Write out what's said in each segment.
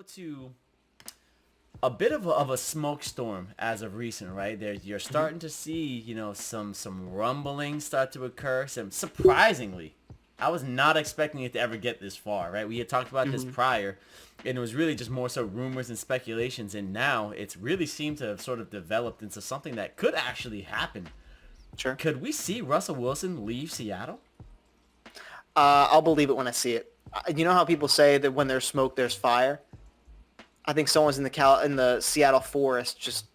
to a bit of a smoke storm as of recent, right? You're starting to see, some rumblings start to occur. Surprisingly, I was not expecting it to ever get this far, right? We had talked about this prior, and it was really just more so rumors and speculations, and now it's really seemed to have sort of developed into something that could actually happen. Sure. Could we see Russell Wilson leave Seattle? I'll believe it when I see it. You know how people say that when there's smoke, there's fire? I think someone's in the Seattle forest just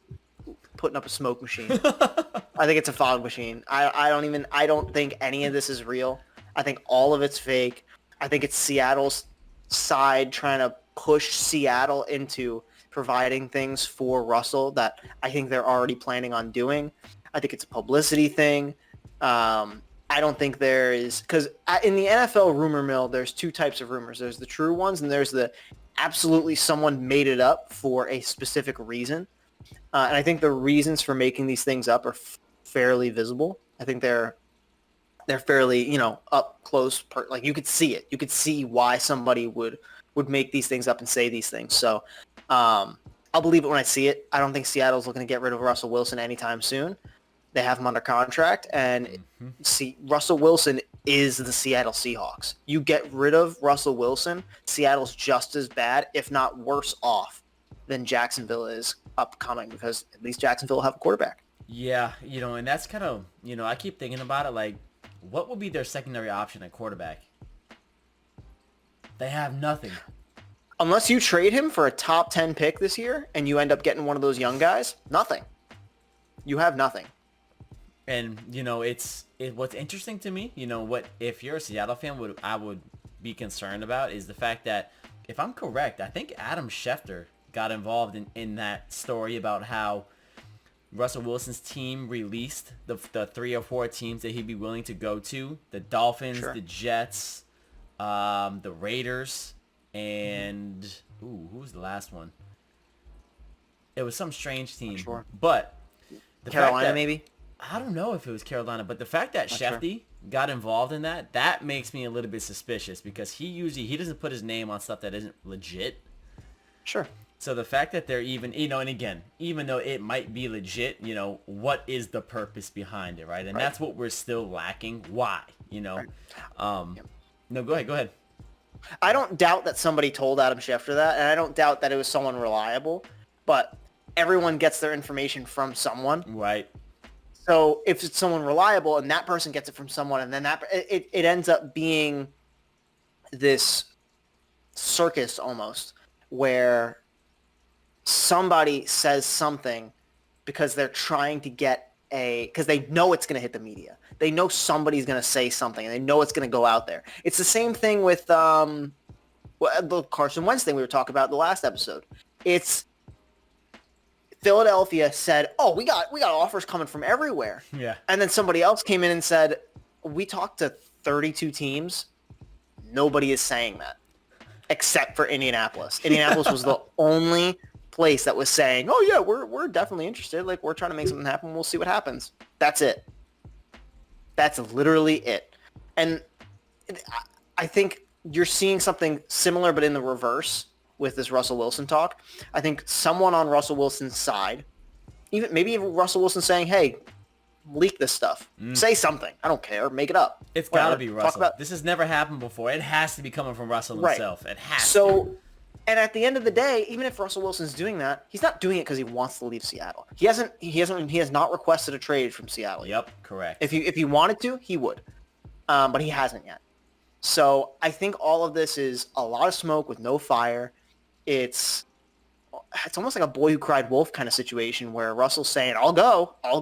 putting up a smoke machine. I think it's a fog machine. I don't think any of this is real. I think all of it's fake. I think it's Seattle's side trying to push Seattle into providing things for Russell that I think they're already planning on doing. I think it's a publicity thing. I don't think there is, because in the NFL rumor mill, there's two types of rumors. There's the true ones, and there's the absolutely someone made it up for a specific reason. And I think the reasons for making these things up are fairly visible. I think they're fairly, up close. Like you could see it. You could see why somebody would make these things up and say these things. So I'll believe it when I see it. I don't think Seattle's looking to get rid of Russell Wilson anytime soon. They have him under contract, and Russell Wilson is the Seattle Seahawks. You get rid of Russell Wilson, Seattle's just as bad, if not worse off, than Jacksonville is upcoming, because at least Jacksonville will have a quarterback. Yeah, and that's kind of, I keep thinking about it, like, what would be their secondary option at quarterback? They have nothing. Unless you trade him for a top 10 pick this year, and you end up getting one of those young guys, nothing. You have nothing. And, what's interesting to me, what if you're a Seattle fan, I would be concerned about is the fact that, if I'm correct, I think Adam Schefter got involved in that story about how Russell Wilson's team released the 3 or 4 teams that he'd be willing to go to. The Dolphins, the Jets, the Raiders, and, who was the last one? It was some strange team. Sure. But the Carolina, maybe? I don't know if it was Carolina, but the fact that Shefty got involved in that makes me a little bit suspicious, because he doesn't put his name on stuff that isn't legit. Sure. So the fact that they're even, and again, even though it might be legit, what is the purpose behind it, right? And that's what we're still lacking. Why? No, go ahead. I don't doubt that somebody told Adam Schefter that, and I don't doubt that it was someone reliable, but everyone gets their information from someone. Right. So if it's someone reliable and that person gets it from someone, and then it ends up being this circus almost, where somebody says something because they're trying to get because they know it's going to hit the media. They know somebody's going to say something, and they know it's going to go out there. It's the same thing with the Carson Wentz thing we were talking about in the last episode. It's Philadelphia said, "Oh, we got offers coming from everywhere." Yeah. And then somebody else came in and said, "We talked to 32 teams. Nobody is saying that except for Indianapolis." Indianapolis was the only place that was saying, "Oh yeah, we're definitely interested. Like, we're trying to make something happen. We'll see what happens." That's it. That's literally it. And I think you're seeing something similar, but in the reverse, with this Russell Wilson talk. I think someone on Russell Wilson's side, maybe even Russell Wilson saying, "Hey, leak this stuff. Say something. I don't care. Make it up." It's got to be Russell. This has never happened before. It has to be coming from Russell himself. It has to. And at the end of the day, even if Russell Wilson's doing that, he's not doing it because he wants to leave Seattle. He has not requested a trade from Seattle. Yep, correct. If he wanted to, he would. But he hasn't yet. So I think all of this is a lot of smoke with no fire. It's almost like a boy who cried wolf kind of situation, where Russell's saying, I'll go, I'll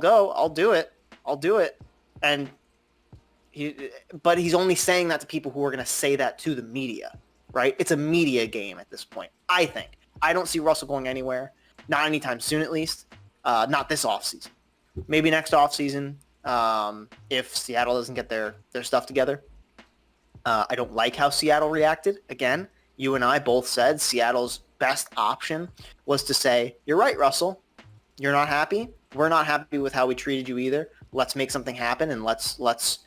do it. And but he's only saying that to people who are going to say that to the media, right? It's a media game at this point, I think. I don't see Russell going anywhere, not anytime soon at least, not this offseason. Maybe next offseason, if Seattle doesn't get their stuff together. I don't like how Seattle reacted. Again, you and I both said Seattle's best option was to say, "You're right, Russell. You're not happy. We're not happy with how we treated you either. Let's make something happen, and let's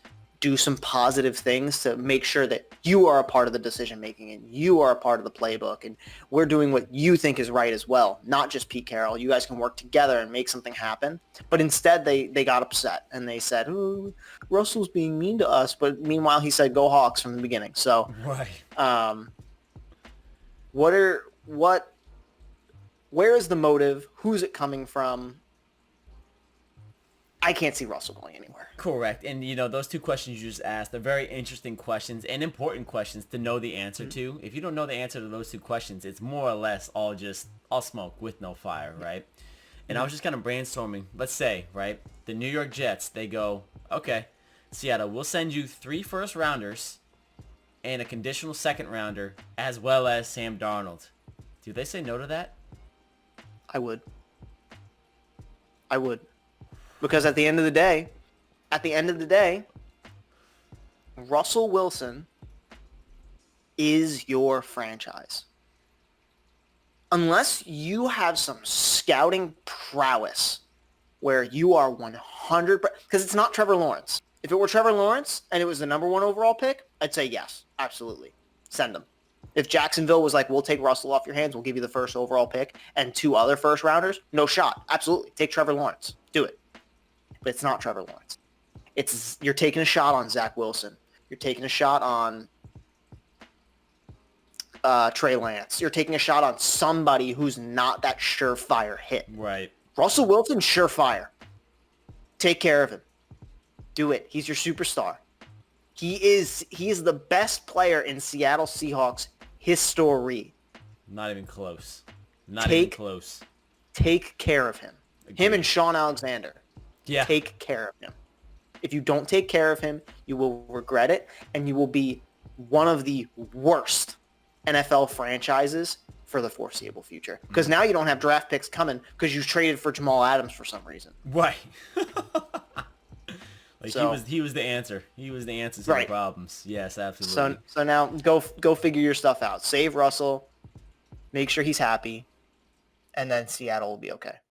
do some positive things to make sure that you are a part of the decision making and you are a part of the playbook and we're doing what you think is right as well, not just Pete Carroll. You guys can work together and make something happen. But instead they got upset and they said, "Oh, Russell's being mean to us," but meanwhile he said, "Go Hawks" from the beginning. So Right. where is the motive? Who's it coming from? I can't see Russell going anywhere. Correct. And, those two questions you just asked are very interesting questions and important questions to know the answer to. If you don't know the answer to those two questions, it's more or less all smoke with no fire, right? And I was just kind of brainstorming. Let's say, right, the New York Jets, they go, okay, Seattle, we'll send you 3 first-rounders and a conditional second-rounder as well as Sam Darnold. Do they say no to that? I would. Because at the end of the day, Russell Wilson is your franchise. Unless you have some scouting prowess where you are 100%, because it's not Trevor Lawrence. If it were Trevor Lawrence and it was the number 1 overall pick, I'd say yes, absolutely. Send him. If Jacksonville was like, we'll take Russell off your hands, we'll give you the first overall pick and 2 other first rounders, no shot. Absolutely. Take Trevor Lawrence. Do it. But it's not Trevor Lawrence. You're taking a shot on Zach Wilson. You're taking a shot on Trey Lance. You're taking a shot on somebody who's not that surefire hit. Right. Russell Wilson, surefire. Take care of him. Do it. He's your superstar. He is the best player in Seattle Seahawks history. Not even close. Even close. Take care of him. Agreed. Him and Sean Alexander. Yeah. Take care of him. If you don't take care of him, you will regret it, and you will be one of the worst NFL franchises for the foreseeable future. Because now you don't have draft picks coming because you traded for Jamal Adams for some reason. Right. He was the answer. He was the answer to the problems. Yes, absolutely. So now go figure your stuff out. Save Russell. Make sure he's happy, and then Seattle will be okay.